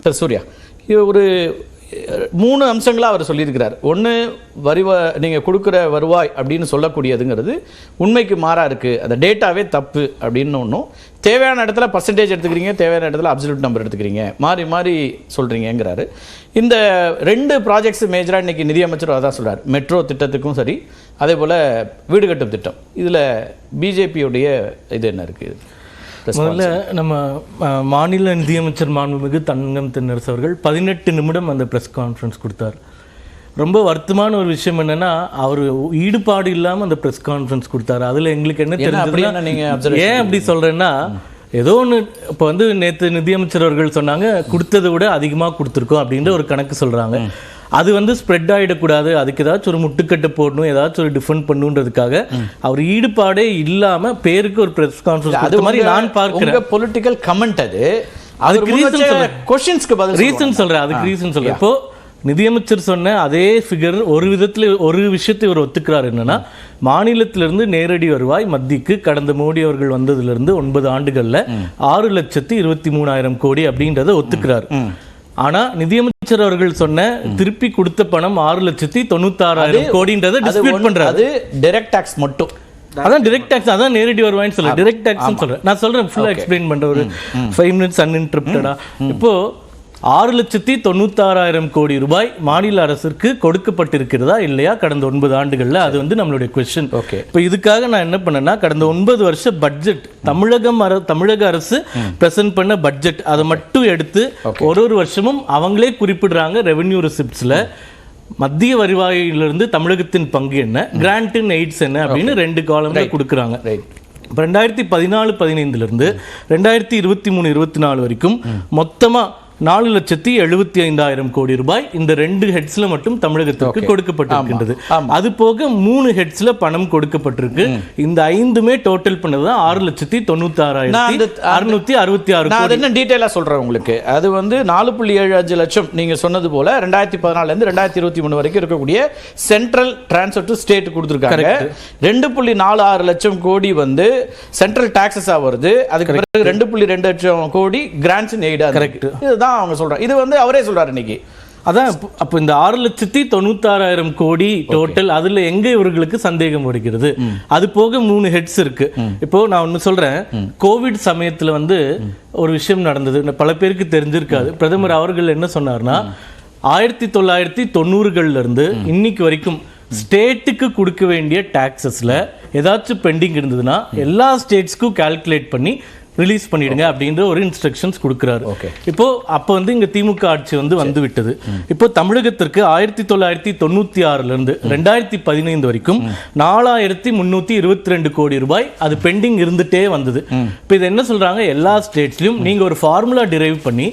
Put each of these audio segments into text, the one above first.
Sir Surya, ஒரு 3 அம்சங்களாக அவர் சொல்லியிருக்கிறார். ஒன்று, நீங்கள் கொடுக்குற வருவாய் அப்படின்னு சொல்லக்கூடியதுங்கிறது உண்மைக்கு மாறாக இருக்குது, அந்த டேட்டாவே தப்பு அப்படின்னு ஒன்றும், தேவையான இடத்துல பர்சன்டேஜ் எடுத்துக்கிறீங்க, தேவையான இடத்துல அப்சல்யூட் நம்பர் எடுத்துக்கிறீங்க, மாறி மாறி சொல்கிறீங்கிறாரு. இந்த 2 ப்ராஜெக்ட்ஸ் மேஜராக இன்றைக்கி நிதியமைச்சர் அதான் சொல்கிறார். மெட்ரோ திட்டத்துக்கும் சரி, அதே போல் வீடு கட்டும் திட்டம், இதில் பிஜேபியுடைய இது என்ன இருக்குது? முதல்ல நம்ம மாநில நிதியமைச்சர் மாண்புமிகு தங்கம் தென்னரசு அவர்கள் 18 நிமிடம் அந்த ப்ரெஸ் கான்ஃபரன்ஸ் கொடுத்தார். ரொம்ப வருத்தமான ஒரு விஷயம் என்னன்னா, அவர் ஈடுபாடு இல்லாமல் அந்த ப்ரெஸ் கான்ஃபரன்ஸ் கொடுத்தாரு. அதில் எங்களுக்கு என்ன தெரிஞ்சதுன்னா, ஏன் அப்படி சொல்கிறேன்னா, ஏதோ ஒன்று இப்போ நேற்று நிதியமைச்சர் அவர்கள் சொன்னாங்க, கொடுத்ததை விட அதிகமாக கொடுத்துருக்கோம் அப்படின்ற ஒரு கணக்கு சொல்கிறாங்க. அது ஸ்ப்ரெட் ஆகிடக்கூடாது, அதுக்கு ஏதாச்சும் ஒரு முட்டுக்கட்டை போடணும், ஏதாச்சும் ஒரு டிஃபெண்ட் பண்ணுன்றதுக்காக அவர் ஈடுபாடே இல்லாமல் பேருக்கு ஒரு ப்ரெஸ் கான்ஃபரன்ஸ் அது மாதிரி நான் பார்க்கிறேன். பொலிட்டிக்கல் கமெண்ட் அதுக்கு ரீசன் சொல்கிறேன், கொஸ்டின்ஸ்க்கு பதில் ரீசன் சொல்கிறேன், அதுக்கு ரீசன் சொல்கிறேன். இப்போ நிதியமைச்சர் சொன்ன அதே ஃபிகர் ஒரு விதத்தில் ஒரு விஷயத்தை இவர் ஒத்துக்கிறார். என்னன்னா, மாநிலத்திலிருந்து நேரடி வருவாய் மத்திக்கு கடந்த மோடி அவர்கள் வந்ததிலிருந்து 9 ஆண்டுகளில் 6,23,000 கோடி அப்படின்றத ஒத்துக்கிறார். ஆனா நிதியமைச்சர் அவர்கள் சொன்ன திருப்பி கொடுத்த பணம் 6,96,000 கோடின்றதை டிஸ்பியூட் பண்றாரு. அது டைரக்ட் டாக்ஸ் மட்டும், அதான் டைரக்ட் டாக்ஸ், அதான் நேரடி வருவாய்னு சொல்ல, டைரக்ட் டாக்ஸ் சொல்றேன். நான் சொல்றேன், ஃபுல்லா எக்ஸ்பிளைன் பண்ற ஒரு 5 minutes அன்இன்டரப்டடா. இப்போ 6,96,000 கோடி ரூபாய் மாநில அரசிற்கு கொடுக்கப்பட்டிருக்கிறதா இல்லையா கடந்த 9 ஆண்டுகள்ல? அது நம்மளுடைய கொஸ்டின். இப்போ இதுக்காக நான் என்ன பண்ணேன்னா, கடந்த 9 வருஷ பட்ஜெட் தமிழக அரசு பிரசன்ட் பண்ண பட்ஜெட் அதை மட்டும் எடுத்து ஒரு வருஷமும் அவங்களே குறிப்பிடுறாங்க ரெவென்யூ ரிசிப்ட்ஸ்ல மத்திய வருவாயிலிருந்து தமிழகத்தின் பங்கு என்ன, கிராண்ட் இன் எய்ட்ஸ் என்ன அப்படின்னு 2 காலம்ல கொடுக்குறாங்க. 2014-15 2023-24 வரைக்கும் மொத்தமா 4,75,000 கோடி ரூபாய் இந்த 2 ஹெட்ஸ்ல மட்டும் தமிழகத்திற்கு கொடுக்கப்பட்டிருக்கின்றது. அது போக 3 ஹெட்ஸ்ல பணம் கொடுக்கப்பட்டிருக்கு. இந்த 5மே டோட்டல் பண்ணதுதான் 6,96,666 கோடி. என்ன டீடைலா சொல்றேன் உங்களுக்கு. அது 4.75 லட்சம் நீங்க சொன்னது போல 2014 இருந்து 2023 வரைக்கும் இருக்கக்கூடிய சென்ட்ரல் டிரான்ஸ்ஃபர் டு ஸ்டேட் கொடுத்திருக்காங்க. 2.46 லட்சம் கோடி சென்ட்ரல் டாக்ஸஸா வருது. அதுக்கு பிறகு 2.2 லட்சம் கோடி கிராண்ட்ஸ் இன் எய்ட். கரெக்ட். அவங்க சொல்றாங்க. இது அவரே சொல்றாரு இன்னைக்கு. அதான் அப்போ இந்த 6,96,000 கோடி டோட்டல், அதுல எங்க இவர்களுக்கு சந்தேகம் வருகிறது? அது போக 3 ஹெட்ஸ் இருக்கு. இப்போ நான் ஒன்னு சொல்றேன், கோவிட் சமயத்துல ஒரு விஷயம் நடந்தது, பல பேருக்கு தெரிஞ்சிருக்காது. பிரதமர் அவர்கள் என்ன சொன்னார்னா, 1990கள்ல இருந்து இன்னைக்கு வரைக்கும் ஸ்டேட்டுக்கு கொடுக்க வேண்டிய டாக்ஸஸ்ல ஏதாச்சும் பெண்டிங் இருந்ததுன்னா எல்லா ஸ்டேட்ஸ்க்கும் கால்குலேட் பண்ணி ரிலீஸ் பண்ணிடுங்க அப்படின்ற ஒரு இன்ஸ்ட்ரக்ஷன்ஸ் கொடுக்கிறாரு. இப்போ அப்போ இங்க திமுக ஆட்சி வந்து விட்டது. இப்போ தமிழகத்திற்கு 1996 இருந்து 2015 வரைக்கும் 4,322 கோடி ரூபாய் அது பெண்டிங் இருந்துட்டே வந்தது. இப்போ இது என்ன சொல்றாங்க, எல்லா ஸ்டேட்ஸ்லயும் நீங்க ஒரு ஃபார்முலா டிரைவ் பண்ணி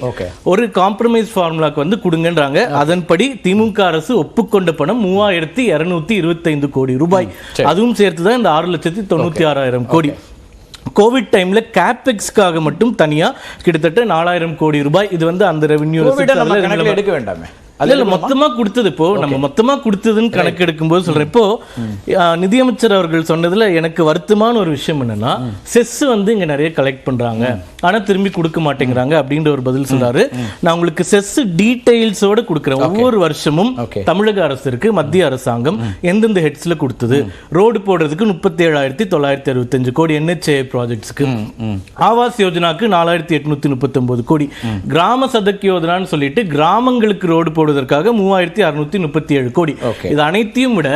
ஒரு காம்ப்ரமைஸ் ஃபார்முலாக்கு கொடுங்கன்றாங்க. அதன்படி திமுக அரசு ஒப்புக்கொண்ட பணம் 3,225 கோடி ரூபாய். அதுவும் சேர்த்துதான் இந்த 6,96,000 கோடி. கோவிட் டைம்ல கேபெக்ஸ்க்காக மட்டும் தனியா கிட்டத்தட்ட 4,000 கோடி ரூபாய் இது அந்த ரெவென்யூ எடுக்க வேண்டாமே. மொத்தமா கொடுத்தது. இப்போ நம்ம மொத்தமா கொடுத்ததுன்னு கணக்கு எடுக்கும் போது சொல்றேன். இப்போ நிதியமைச்சர் அவர்கள் சொன்னதுல எனக்கு வருத்தமான ஒரு விஷயம் என்னன்னா, செஸ் இங்க நிறைய கலெக்ட் பண்றாங்க, ஆனா திரும்பி கொடுக்க மாட்டேங்கிறாங்க அப்படின்ற ஒரு பதில் சொல்றாரு. நான் உங்களுக்கு செஸ் டீடைல்ஸோட கொடுக்குறேன். ஒவ்வொரு வருஷமும் தமிழக அரசிற்கு மத்திய அரசாங்கம் எந்தெந்த ஹெட்ஸ்ல கொடுத்தது, ரோடு போடுறதுக்கு 37,965 கோடி NHA ப்ராஜெக்ட்ஸ்க்கு, ஆவாஸ் யோஜனாக்கு 4,839 கோடி, கிராம சதக் யோஜனான்னு சொல்லிட்டு கிராமங்களுக்கு ரோடு போடுவதற்காக 3,637 கோடி. இது அனைத்தையும் விட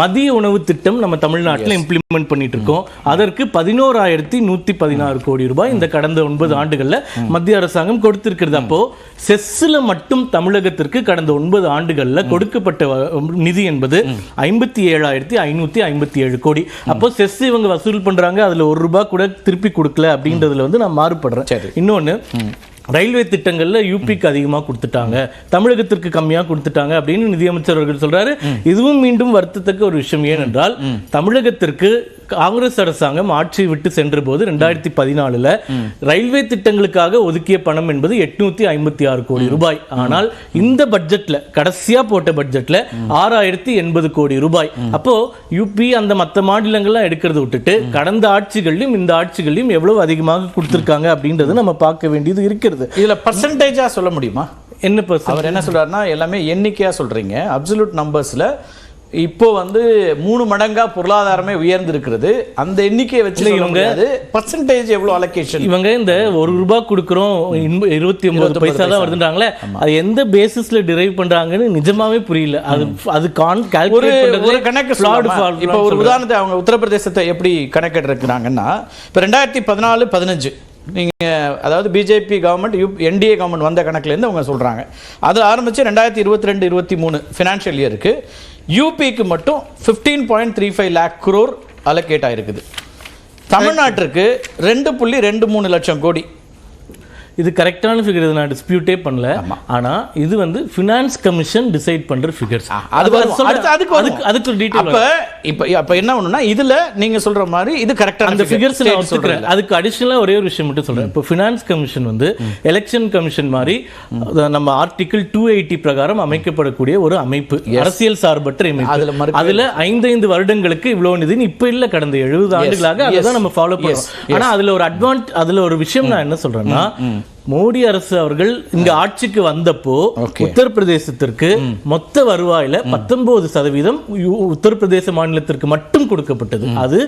மதிய உணவு திட்டம் நம்ம தமிழ்நாட்டில் இம்ப்ளிமெண்ட் பண்ணிட்டு இருக்கோம். அதற்கு 11,116 கோடி ரூபாய் இந்த கடந்த 9 ஆண்டுகள்ல மத்திய அரசாங்கம் கொடுத்திருக்கிறது. அப்போ செஸ்ல மட்டும் தமிழகத்திற்கு கடந்த 9 ஆண்டுகள்ல கொடுக்கப்பட்ட நிதி என்பது 57,557 கோடி. அப்போ செஸ் இவங்க வசூல் பண்றாங்க, அதுல 1 ரூபாய் கூட திருப்பி கொடுக்கல அப்படின்றதுல நான் மாறுபடுறேன். இன்னொன்னு, ரயில்வே திட்டங்கள்ல யூபிக்கு அதிகமா கொடுத்துட்டாங்க, தமிழகத்திற்கு கம்மியா கொடுத்துட்டாங்க அப்படின்னு நிதியமைச்சர் அவர்கள் சொல்றாரு. இதுவும் மீண்டும் வருத்தத்தக்க ஒரு விஷயம். ஏனென்றால் தமிழகத்திற்கு காங்கிரஸ் அரசாங்கம் ஆட்சியை விட்டு சென்ற போது 2014 ரயில்வே திட்டங்களுக்காக ஒதுக்கிய பணம் என்பது 856 கோடி ரூபாய். ஆனால் இந்த பட்ஜெட்ல, கடைசியா போட்ட பட்ஜெட்ல 6,080 கோடி ரூபாய். அப்போ யூபி அந்த மற்ற மாநிலங்கள்லாம் எடுக்கிறத விட்டுட்டு கடந்த ஆட்சிகளிலும் இந்த ஆட்சிகளிலும் எவ்வளவு அதிகமாக கொடுத்திருக்காங்க அப்படின்றது நம்ம பார்க்க வேண்டியது இருக்கிறது. இதுல பர்சன்டேஜா சொல்ல முடியுமா? என்ன percent? அவர் என்ன சொல்றாருன்னா எல்லாமே எண்ணிக்கையா சொல்றீங்க. அப்சல்யூட் நம்பர்ஸ்ல இப்போ வந்து 3 மடங்கா பொருளாதாரமே உயர்ந்திருக்கிறது. அந்த எண்ணிக்கையை வச்சு இவங்க பர்சன்டேஜ் எவ்வளவு அலோகேஷன், இவங்க இந்த ₹1 கொடுக்குறோம் 29 பைசா தான் வருதுன்றாங்களே, அது எந்த பேசிஸ்ல டிரைவ் பண்றாங்கன்னு நிஜமாவே புரியல. அது ஒரு கணக்கு இப்போ ஒரு உதாரணத்தை அவங்க உத்தரப்பிரதேசத்தை எப்படி கணக்கிட்டு இருக்கிறாங்கன்னா, இப்போ 2014-15 நீங்கள் அதாவது பிஜேபி கவர்மெண்ட் என்டிஏ கவர்மெண்ட் வந்த கணக்குலேருந்து அவங்க சொல்கிறாங்க. அது ஆரம்பித்து 2022-23 ஃபினான்ஷியல் இயருக்கு யூபிக்கு மட்டும் 15.35 lakh crore அலோகேட் ஆயிருக்குது. தமிழ்நாட்டிற்கு 2.23 லட்சம் கோடி. இது கரெக்டான ஃபிகர், இது நான் டிஸ்பியூட்டே பண்ணல. ஆனா இது வந்து ஃபினான்ஸ் கமிஷன் டிசைட் பண்ற ஃபிகர்ஸ். அதுக்கு டீடைல் அப்ப என்ன ஒண்ணுனா இதுல நீங்க சொல்ற மாதிரி இது கரெக்டான அந்த ஃபிகர்ஸ் நான் ஒத்துக்கிறேன். அதுக்கு அடிஷனலா ஒரே ஒரு விஷயம் மட்டும் சொல்றேன். இப்போ ஃபினான்ஸ் கமிஷன் வந்து எலெக்ஷன் கமிஷன் மாதிரி நம்ம ஆர்டிகிள் 280 பிரகாரம் அமைக்கப்படக்கூடிய ஒரு அமைப்பு, அரசியல் சார்பற்ற அமைப்பு. அதுல 5 வருடங்களுக்கு இவ்வளவு நிதின்னு இப்ப இல்ல, கடந்த 70 ஆண்டுகளாக அதை நம்ம ஃபாலோ பண்றோம். ஆனா அதுல ஒரு விஷயம் நான் என்ன சொல்றேன்னா, மோடி அரசு அவர்கள் இங்க ஆட்சிக்கு வந்தப்போ உத்தரப்பிரதேசத்திற்கு மொத்த வருவாயில 19% உத்தரப்பிரதேச மாநிலத்திற்கு மட்டும் கொடுக்கப்பட்டது. அது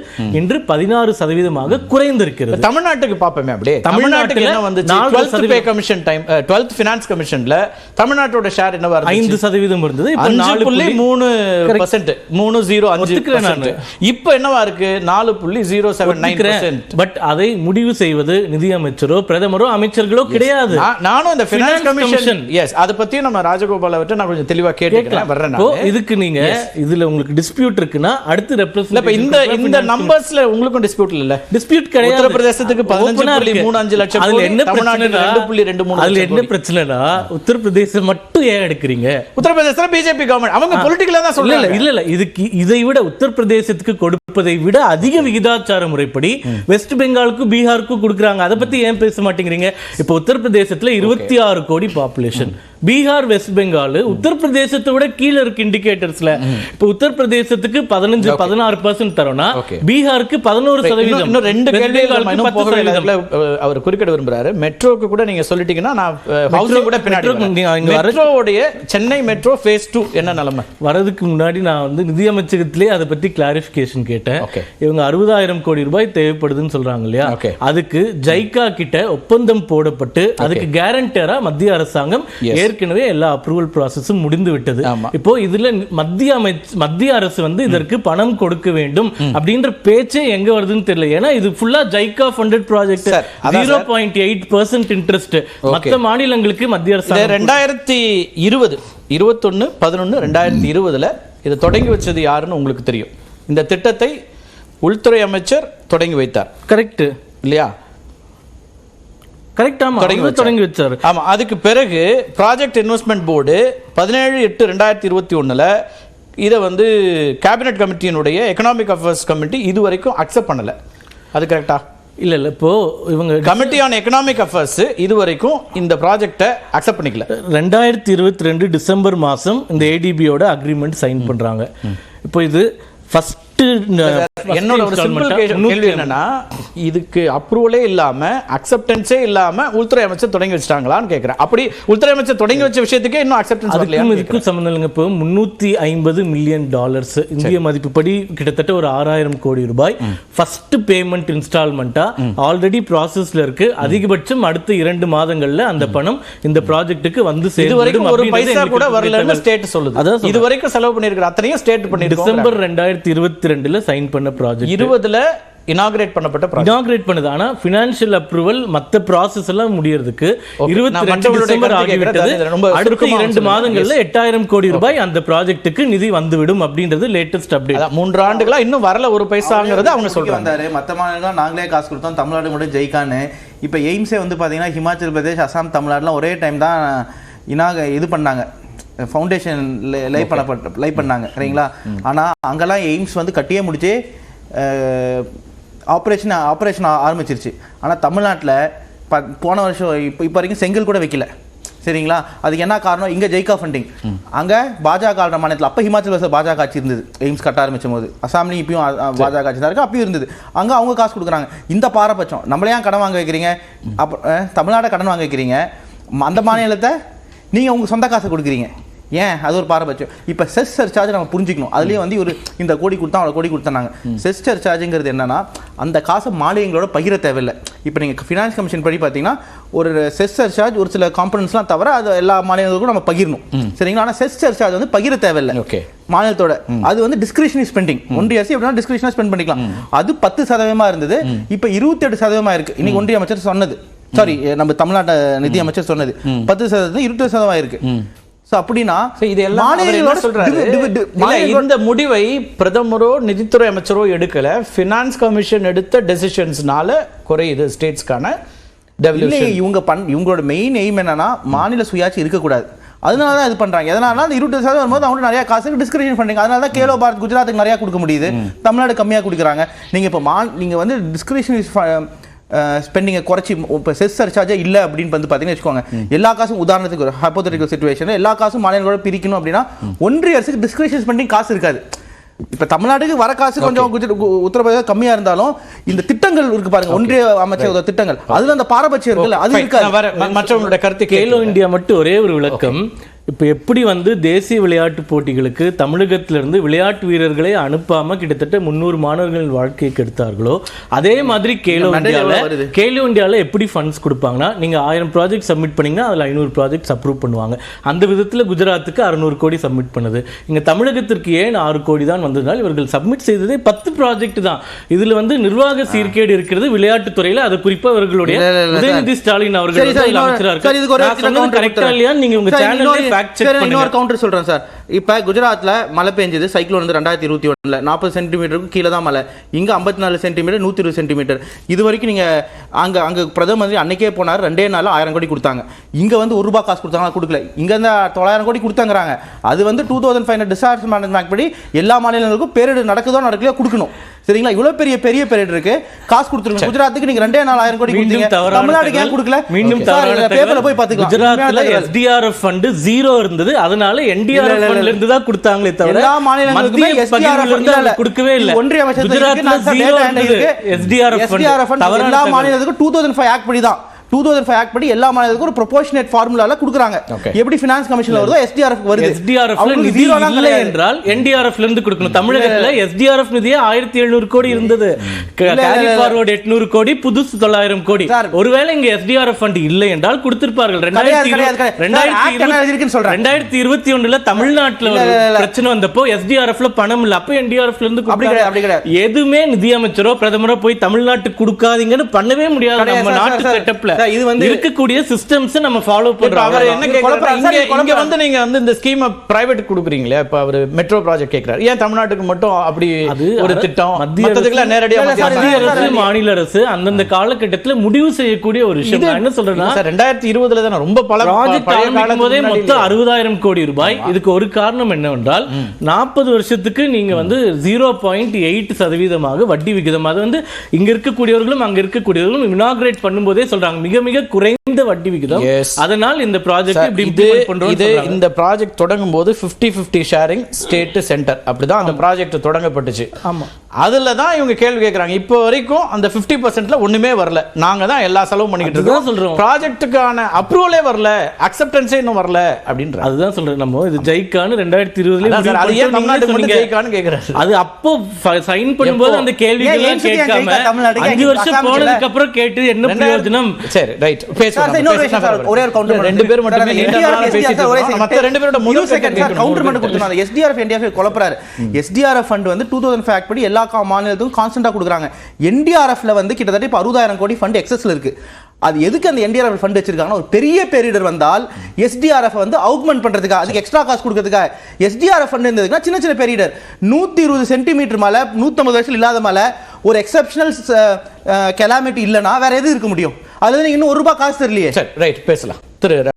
இன்று 16% குறைந்திருக்கிறது. தமிழ்நாட்டுக்கு பாப்போமே அப்படியே. தமிழ்நாட்டுக்கு என்ன வந்துச்சு? 12th pay commission time 12th finance கமிஷன்ல தமிழ்நாட்டோட ஷேர் என்னவா இருந்துச்சு? 5% இருந்தது. இப்ப 4.3%, 3.05%. இப்போ என்னவா இருக்கு? 4.079%. பட் அதை முடிவு செய்வது நிதியமைச்சரோ பிரதமரோ அமைச்சர்களோ கிடையாது. நானும் இந்த ஃபினான்ஸ் கமிஷன் அத பத்தி நம்ம ராஜகோபால் அவர்ட்ட நான் கொஞ்சம் தெளிவா கேட்டுக்கிறேன் வர்றேன். இதுக்கு நீங்க இதுல உங்களுக்கு டிஸ்பியூட் இருக்குன்னா அடுத்து ரெப்ரசன்ட் இந்த நம்பர்ஸ்ல உங்களுக்கும் டிஸ்பியூட் இல்ல? டிஸ்பியூட் கிடையாது. உத்தரப்பிரதேசத்துக்கு 15.35 லட்சம். அதுல என்ன தமிழ்நாட்டுக்கு 2.23. அதுல என்ன பிரச்சனைனா உத்தரப்பிரதேசம் மட்டும் ஏன் எடுக்கிறீங்க? உத்தரப்பிரதேசத்துல பிஜேபி கவர்மெண்ட் அவங்க பொலிட்டிக்கலா தான் சொல்றாங்க. இல்ல இதுக்கு இதை விட உத்தரப்பிரதேசத்துக்கு கொடுப்பதை விட அதிக விகிதாச்சார முறைப்படி வெஸ்ட் பெங்காலுக்கு பீகாருக்கு கொடுக்குறாங்க. அதை பத்தி ஏன் பேச மாட்டேங்கிறீங்க? இப்போ உத்தரப்பிரதேசத்துல 26 கோடி பாப்புலேஷன், பீகார் வெஸ்ட் பெங்கால் உத்தரப்பிரதேசத்தை விட கீழே இருக்கு இண்டிகேட்டர்ஸ்ல. இப்போ உத்தரப்பிரதேசத்துக்கு 15-16% தரோம்னா பீகாருக்கு 11%. இன்னும் 2 கேள்விகள் அவர் குறிப்பிட விரும்புறாரு. மெட்ரோக்கு கூட நீங்க சொல்லிட்டீங்கன்னா நான் ஹவுசிங் கூட பின்னாடி மெட்ரோவுடைய சென்னை மெட்ரோ ஃபேஸ் 2 என்ன நிலைமை? வரதுக்கு முன்னாடி நான் வந்து நிதி அமைச்சகத்திலே அதை பத்தி கிளாரிஃபிகேஷன் கேட்டேன். இவங்க 60,000 கோடி ரூபாய் தேவைப்படுதுன்னு சொல்றாங்க இல்லையா? அதுக்கு ஜைகா கிட்ட ஒப்பந்தம் போடப்பட்டு அதுக்கு கேரண்டரா மத்திய அரசாங்கம் ஏற்கனவே எல்லா அப்ரூவல் ப்ராசஸும் முடிந்து விட்டது. இப்போ இதுல மத்திய அரசு வந்து இதற்கு பணம் கொடுக்க வேண்டும் அப்படின்ற பேச்சே எங்க வருதுன்னு தெரியல. ஏன்னா இது ஃபுல்லா ஜைகா ஃபண்டட் ப்ராஜெக்ட், 0.8% இன்ட்ரெஸ்ட். மற்ற மாநிலங்களுக்கு மத்திய அரசு 2021-11 இதை தொடங்கி வச்சது யாருன்னு உங்களுக்கு தெரியும். இந்த திட்டத்தை உள்துறை அமைச்சர் தொடங்கி வைத்தார். கரெக்ட் இல்லையா? தொடங்கி வச்சார். ஆமா. அதுக்கு பிறகு ப்ராஜெக்ட் இன்வெஸ்ட்மெண்ட் போர்டு 17/8/2021 இதை வந்து கேபினட் கமிட்டியினுடைய எக்கனாமிக் அஃபேர்ஸ் கமிட்டி இதுவரைக்கும் அக்செப்ட் பண்ணல. அது கரெக்டா? இல்ல இப்போ இவங்க கமிட்டி ஆன் எக்கனாமிக் அஃபேர்ஸ் இதுவரைக்கும் இந்த ப்ராஜெக்ட்டை அக்செப்ட் பண்ணிக்கல. 2022 டிசம்பர் மாசம் இந்த ஏடிபியோட அக்ரிமெண்ட் சைன் பண்றாங்க. இப்போ இது ஃபர்ஸ்ட் என்னோட ஒரு சிம்பிள் கேள்வி என்னன்னா, இதுக்கு அப்ரூவலே இல்லாம அக்செப்டன்ஸே இல்லாம உள்துறை அமைச்சர் தொடங்கி வச்சிட்டாங்களான்னு கேக்குறேன். அப்படி உள்துறை அமைச்சர் தொடங்கி வச்ச விஷயத்துக்கே இன்னும் அக்செப்டன்ஸ் வரலையா? இதுக்கு சம்பந்தம் இல்லைங்க. இப்போ $350 மில்லியன் இந்திய மதிப்புப்படி கிட்டத்தட்ட ஒரு 6,000 கோடி ரூபாய் ஃபர்ஸ்ட் பேமெண்ட் இன்ஸ்டால்மெண்டா ஆல்ரெடி ப்ராசஸ்ல இருக்கு. அதிகபட்சம் அடுத்த 2 மாதங்கள்ல அந்த பணம் இந்த ப்ராஜெக்ட்டுக்கு வந்து சேரும். இதுவரைக்கும் ஒரு பைசா கூட வரலன்னு ஸ்டேட் சொல்லுது. அதான் இதுவரைக்கும் செலவு பண்ணிருக்கிற அத்தனையும் ஸ்டேட் பண்ணிருக்கு. டிசம்பர் 2022 சைன் பண்ண ப்ராஜெக்ட், 20 இனாகிரேட் பண்ணப்பட்ட ப்ராஜெக்ட். இனாகிரேட் பண்ணது. ஆனா ஃபைனான்ஷியல் அப்ரூவல் மத்த ப்ராசஸ் எல்லாம் முடியறதுக்கு 22 டிசம்பர் ஆகிவிட்டது. அடுத்த 2 மாதங்கள்ல 8,000 கோடி ரூபாய் அந்த ப்ராஜெக்ட்டுக்கு நிதி வந்துவிடும் அப்படின்றது லேட்டஸ்ட் அப்டேட். 3 ஆண்டுகளா இன்னும் வரல ஒரு பைசாங்கிறது அவங்க சொல்றாங்க. மத்த மாநிலம் நாங்களே காசு கொடுத்தோம், தமிழ்நாடு மட்டும் ஜெயிக்கான்னு. இப்போ எய்ம்ஸே வந்து பாத்தீங்கன்னா ஹிமாச்சல் பிரதேஷ், அசாம், தமிழ்நாடுலாம் ஒரே டைம் தான் இது பண்ணாங்க, ஃபவுண்டேஷன் லை பண்ணாங்க சரிங்களா. ஆனால் அங்கெல்லாம் எய்ம்ஸ் வந்து கட்டியே முடிச்சு ஆப்ரேஷன் ஆரம்பிச்சிருச்சு. ஆனால் தமிழ்நாட்டில் போன வருஷம் இப்போ வரைக்கும் செங்கல் கூட வைக்கல சரிங்களா. அதுக்கு என்ன காரணம்? இங்கே ஜெய்கா ஃபண்டிங், அங்கே பாஜக ஆளுற மாநிலத்தில் அப்போ ஹிமாச்சல் பிரதேச பாஜக ஆட்சி இருந்தது. எய்ம்ஸ் கட்ட ஆரம்பிச்சும் போது அசாம்லையும் இப்பயும் பாஜக ஆட்சி தான் இருக்குது, அப்பயும் இருந்தது. அங்கே அவங்க காசு கொடுக்குறாங்க. இந்த பாரபட்சம் நம்மளே ஏன் கடன் வாங்க வைக்கிறீங்க? அப்போ தமிழ்நாட்டை கடன் வாங்க வைக்கிறீங்க, அந்த மாநிலத்தை நீங்கள் உங்கள் சொந்த காசை கொடுக்குறீங்க. ஏன் அது ஒரு பாரபட்சம். இப்போ செஸ் சர்சார்ஜ் நம்ம புரிஞ்சுக்கணும். அதுலேயே வந்து ஒரு இந்த கோடி கொடுத்தா அவ்வளோ கோடி கொடுத்தாங்க. செஸ் சர்சார்ஜுங்கிறது என்னன்னா அந்த காசை மாநிலங்களோட பகிர தேவையில்லை. இப்போ நீங்கள் ஃபினான்ஸ் கமிஷன் படி பார்த்தீங்கன்னா ஒரு செஸ் சர்சார்ஜ் ஒரு சில காம்பனன்ட்ஸ்லாம் தவிர அது எல்லா மாநிலங்களுக்கும் நம்ம பகிரணும், சரிங்களா? ஆனால் செஸ் சர்சார்ஜ் வந்து பகிர தேவையில்லை மாநிலத்தோட. அது வந்து டிஸ்கிரிஷனரி ஸ்பெண்டிங். ஒன்றிய அரசு எப்படின்னா டிஸ்கிரிஷனரி ஸ்பெண்ட் பண்ணிக்கலாம். அது 10% இருந்தது, இப்போ 28% இருக்கு. இன்னைக்கு ஒன்றிய அமைச்சர் சொன்னது, சாரி நம்ம தமிழ்நாட்டு நிதி அமைச்சர் சொன்னது 10% 20% இருக்கு. அப்படின்னா இந்த முடிவை பிரதமரோ நிதித்துறை அமைச்சரோ எடுக்கல, பினான்ஸ் கமிஷன் எடுத்த டெசிஷன்ஸ்னால குறையுது ஸ்டேட்ஸ்க்கான டெவலப்மென்ட். இவங்களோட மெயின் எய்ம் என்னன்னா மாநில சுயாட்சி இருக்கக்கூடாது. அதனால தான் இது பண்றாங்க. எதனால அந்த 20% வரும்போது அவங்க நிறைய காசுக்கு டிஸ்கிரிப்ஷன் பண்றீங்க. அதனால தான் கேலோ பாரத் குஜராத்துக்கு நிறைய கொடுக்க முடியுது, தமிழ்நாடு கம்மியாக கொடுக்குறாங்க. நீங்க இப்போ நீங்க வந்து டிஸ்கிரிப்ஷன் ஸ்பெண்டிங்கை குறைச்சி இப்போ செஸ் சர்சார்ஜே இல்லை அப்படின்னு வந்து பார்த்தீங்கன்னு வச்சுக்கோங்க. எல்லா காசும் உதாரணத்துக்கு ஒரு ஹைப்போதெட்டிக்கல் சிச்சுவேஷன் எல்லா காசும் மாநிலங்களோட பிரிக்கணும் அப்படின்னா ஒன்றிய அரசுக்கு டிஸ்கிரிப்ஷன் ஸ்பெண்டிங் காசு இருக்காது. இப்ப தமிழ்நாட்டுக்கு வர காசு கொஞ்சம் உத்தரப்பிரதேசம் கம்மியா இருந்தாலும் இந்த திட்டங்கள் இருக்கு பாருங்க, ஒன்றிய அமைச்சர் திட்டங்கள், அதுல அந்த பாரபட்சம் இருக்குல்ல, அது இருக்காது. மற்றவங்களோட கருத்து கேலோ இந்தியா மட்டும் ஒரே ஒரு விளக்கம். இப்போ எப்படி வந்து தேசிய விளையாட்டு போட்டிகளுக்கு தமிழகத்திலிருந்து விளையாட்டு வீரர்களை அனுப்பாம கிட்டத்தட்ட 300 மாணவர்களின் வாழ்க்கையை கெடுத்தார்களோ அதே மாதிரி கேலோ இந்தியாவில் எப்படி ஃபண்ட்ஸ் கொடுப்பாங்கன்னா நீங்க 1000 ப்ராஜெக்ட் சப்மிட் பண்ணீங்கன்னா அதில் 500 ப்ராஜெக்ட்ஸ் அப்ரூவ் பண்ணுவாங்க. அந்த விதத்தில் குஜராத்துக்கு 600 கோடி சப்மிட் பண்ணுது. இங்க தமிழகத்திற்கு ஏன் 6 கோடி தான் வந்ததுனால் இவர்கள் சப்மிட் செய்ததே 10 ப்ராஜெக்ட் தான். இதுல வந்து நிர்வாக சீர்கேடு இருக்கிறது விளையாட்டுத்துறையில. அது குறிப்பா இவர்களுடைய உதயநிதி ஸ்டாலின் அவர்கள் கரெக்டா இல்லையா? நீங்க உங்க சேனல்ல இன்னொரு கவுண்டர் சொல்றேன் சார். இப்ப குஜராத்ல மழை பெஞ்சது, சைக்ளோன் வந்து 2021 40 சென்டிமீட்டருக்கு கீழே தான் மழை. இங்க 54 சென்டிமீட்டர் 120 சென்டிமீட்டர். இது வரைக்கும் நீங்க அங்க பிரதம மந்திரி அன்னைக்கே போனார், 2 நாள் 1000 கோடி கொடுத்தாங்க. இங்க வந்து ₹1 காசு கொடுத்தாங்க, கொடுக்கல. இங்க இந்த 900 கோடி கொடுத்தாங்கிறாங்க. அது வந்து 2005 டிசாஸ்டர் மேனேஜ்மெண்ட் ஆக்ட் படி எல்லா மாநிலங்களுக்கும் பேரிடர் நடக்குதோ நடக்கலையோ கொடுக்கணும், சரிங்களா? இவ்வளவு பெரிய பேரிடர் இருக்கு, காசு கொடுத்துருங்க. குஜராத்துக்கு நீங்க 2 நாள் 1000 கோடி கொடுத்தீங்க, தமிழ்நாட்டுக்கு ஏன் கொடுக்கல? மீண்டும் பேப்பர்ல போய் பாத்துக்கலாம். குஜராத்ல SDRF ஃபண்ட் 0 இருந்தது, அதனால NDRF ஃபண்ட்ல இருந்து தான் கொடுத்தாங்களே தவிர எல்லா மாநிலங்களுக்குமே SDRF ஃபண்ட் கொடுக்கவே இல்ல. ஒன்றிய அமைச்சரவைக்கு 0 SDRF ஃபண்ட் எல்லா மாநிலத்துக்கும் 2005 ஆக்ட் படி தான் 2005 ஆக்ட் படி எல்லா மாநிலத்துக்கும் ஒரு ப்ரொபோர்ஷனேட் ஃபார்முலால கொடுக்குறாங்க. எப்படி ஃபினான்ஸ் கமிஷன்ல வருதோ SDRF வருது. SDRF ல நிதி இல்லை என்றால் NDRF ல இருந்து கொடுக்கணும். தமிழகத்துல SDRF நிதியே 1700 கோடி இருந்தது, கேரி ஃபார்வர்ட் 800 கோடி, புதுசு 900 கோடி. ஒருவேளை இங்க SDRF ஃபண்ட் இல்லை என்றால் கொடுத்திருப்பார்கள். 2021ல தமிழ்நாட்டுல பிரச்சனை வந்தப்போ SDRF ல பணம் இல்ல, அப்ப NDRF ல இருந்து கொடுத்தாங்க. எதுவுமே நிதி அமைச்சரோ பிரதமரோ போய் தமிழ்நாட்டுக்கு கொடுக்காதீங்கன்னு பண்ணவே முடியாது. நம்ம நாட்டு செட்டப்ல இது வந்து இருக்கக்கூடிய சிஸ்டம்ஸ் நம்ம ஃபாலோ பண்றோம். அவர் என்ன கேக்குறாங்க, இங்க வந்து நீங்க வந்து இந்த ஸ்கீம் பிரைவேட் கொடுக்குறீங்களா? இப்ப அவர் மெட்ரோ ப்ராஜெக்ட் கேக்குறாரு, ஏன் தமிழ்நாட்டுக்கு மட்டும் அப்படி ஒரு திட்டம்? மத்திய நேரடியா மாநில அரசு அந்தந்த காலகட்டத்துல முடிவு செய்யக்கூடிய ஒரு விஷயம். நான் என்ன சொல்றேன்னா 2020ல தான் ரொம்ப பல ப்ராஜெக்ட் ஆரம்பிக்கும் போதே மொத்தம் 60,000 கோடி ரூபாய். இதுக்கு ஒரு காரணம் என்னவென்றால் 40 வருஷத்துக்கு நீங்க வந்து 0.8% வட்டி விகிதம். அது வந்து இங்க இருக்கக்கூடியவர்களும் அங்க இருக்கக்கூடியவர்களும் இனாகிரேட் பண்ணும்போதே சொல்றாங்க மிக மிக குறைந்த வட்டி விகிதம். அதனால் இந்த ப்ராஜெக்ட் இப்படி இம்ப்ளிமென்ட் பண்றோம். இந்த ப்ராஜெக்ட் தொடங்கும் போது 50-50 ஷேரிங் ஸ்டேட் சென்டர் அப்படிதான் அந்த ப்ராஜெக்ட் தொடங்கப்பட்டுச்சு. ஆமா, அதுல தான் இவங்க கேள்வி கேக்குறாங்க. இப்போ வரைக்கும் அந்த 50%ல ஒண்ணுமே வரல. நாங்க தான் எல்லா செலவும் பண்ணிட்டு இருக்கோம், சொல்றோம். ப்ராஜெக்ட்டுக்கான அப்ரூவலே வரல, அக்செப்டன்ஸே இன்னும் வரல அப்படின்ற. அதுதான் சொல்றேன். நம்ம இது ஜெய்கான்னு 2020ல அது ஏன் தமிழ்நாட்டுக்கு மட்டும் ஜெய்கான்னு கேக்குறாரு? அது அப்போ சைன் பண்ணும்போது அந்த கேள்விகள் கேட்காம 5 வருஷம் போனதுக்கு அப்புறம் கேட்டு என்ன பிரயோஜனம்? சரி, ரைட். ஒரே ஒரு கவுண்டர், ரெண்டு பேர் மட்டுமே மத்த ரெண்டு பேரோட முதல் செகண்ட் கவுண்டர் மட்டும் கொடுத்துறாங்க. SDRF NDRF குழப்பறாரு. SDRF ஃபண்ட் வந்து 2005 ஆக்ட் படி எல்லா மாநிலத்துக்கும் கான்ஸ்டன்டா கொடுக்குறாங்க. NDRFல வந்து கிட்டத்தட்ட இப்ப 60,000 கோடி ஃபண்ட் எக்ஸஸ்ல இருக்கு. அது எதுக்கு அந்த NDRF ஃபண்ட் வச்சிருக்காங்கன்னா ஒரு பெரிய பேரிடர் வந்தால் SDRF வந்து அவுக்மெண்ட் பண்றதுக்காக, அதுக்கு எக்ஸ்ட்ரா காசு கொடுக்கிறதுக்காக. SDRF ஃபண்ட் இருந்ததுன்னா சின்ன சின்ன பேரிடர் 120 சென்டிமீட்டர் மழை 150 வருஷம் இல்லாத மழை ஒரு எக்ஸெப்ஷனல் கெலாமிட்டி இல்லைன்னா வேற எது இருக்க முடியும்? அதுல இன்னும் ₹1 காசு தெரியலையே. சரி, ரைட், பேசலாம் திரு